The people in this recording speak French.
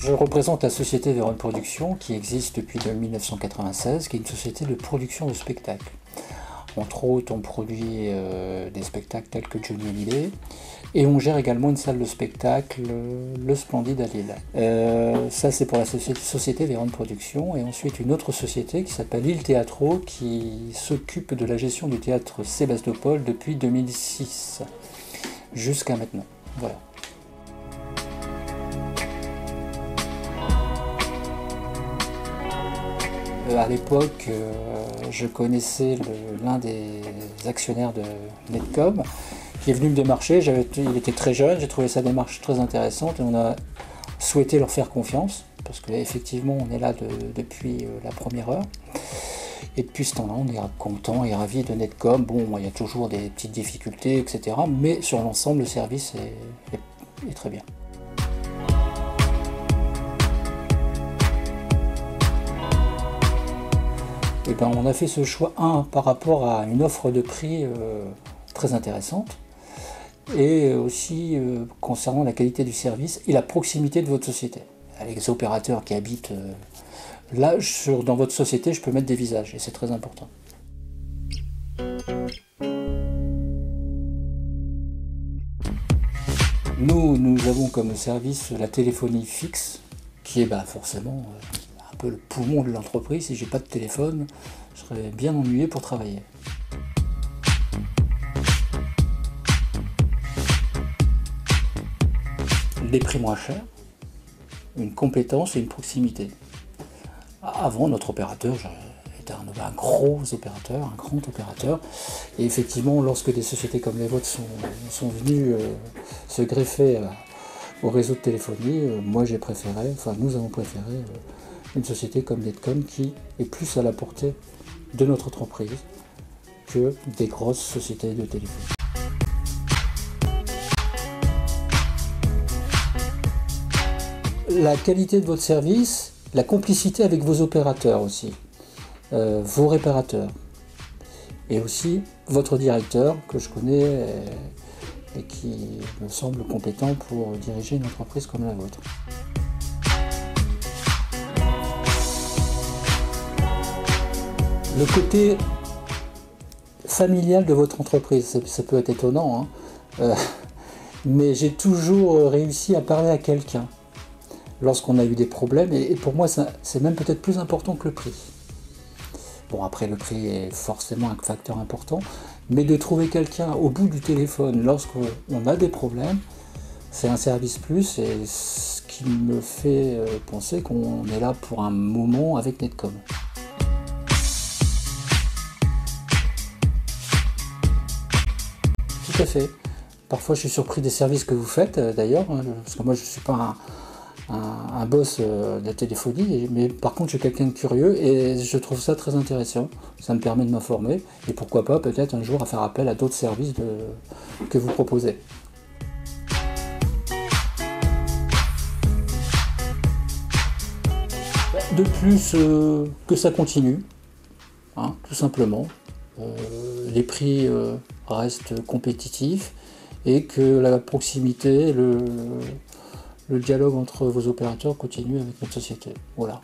Je représente la société Vérone Productions qui existe depuis 1996, qui est une société de production de spectacles. Entre autres, on produit des spectacles tels que Johnny Hallyday et on gère également une salle de spectacle, le Splendide à Lille. Ça, c'est pour la société Vérone Productions, et ensuite une autre société qui s'appelle Il Teatro qui s'occupe de la gestion du théâtre Sébastopol depuis 2006 jusqu'à maintenant. Voilà. À l'époque, je connaissais l'un des actionnaires de Netcom qui est venu me démarcher. Il était très jeune, j'ai trouvé sa démarche très intéressante et on a souhaité leur faire confiance parce qu'effectivement on est là depuis la première heure. Et depuis ce temps-là, on est content et ravi de Netcom. Bon, il y a toujours des petites difficultés, etc. Mais sur l'ensemble, le service est très bien. Et ben, on a fait ce choix, par rapport à une offre de prix très intéressante, et aussi concernant la qualité du service et la proximité de votre société. Avec les opérateurs qui habitent là, dans votre société, je peux mettre des visages, et c'est très important. Nous avons comme service la téléphonie fixe, qui est forcément un peu le poumon de l'entreprise. Si j'ai pas de téléphone, je serais bien ennuyé pour travailler. Des prix moins chers, une compétence et une proximité. Avant, notre opérateur était un gros opérateur, un grand opérateur, et effectivement, lorsque des sociétés comme les vôtres sont venues se greffer au réseau de téléphonie, nous avons préféré une société comme Netcom qui est plus à la portée de notre entreprise que des grosses sociétés de téléphonie. La qualité de votre service, la complicité avec vos opérateurs aussi, vos réparateurs, et aussi votre directeur que je connais et qui me semble compétent pour diriger une entreprise comme la vôtre. Le côté familial de votre entreprise, ça peut être étonnant, mais j'ai toujours réussi à parler à quelqu'un lorsqu'on a eu des problèmes, et pour moi c'est même peut-être plus important que le prix. Bon, après le prix est forcément un facteur important, mais de trouver quelqu'un au bout du téléphone lorsqu'on a des problèmes, c'est un service plus, et ce qui me fait penser qu'on est là pour un moment avec Netcom. Tout à fait. Parfois je suis surpris des services que vous faites d'ailleurs, parce que moi je ne suis pas un boss de la téléphonie, mais par contre je suis quelqu'un de curieux et je trouve ça très intéressant. Ça me permet de m'informer et pourquoi pas peut-être un jour à faire appel à d'autres services que vous proposez. De plus, que ça continue, tout simplement. Les prix restent compétitifs et que la proximité, le dialogue entre vos opérateurs continue avec notre société. Voilà.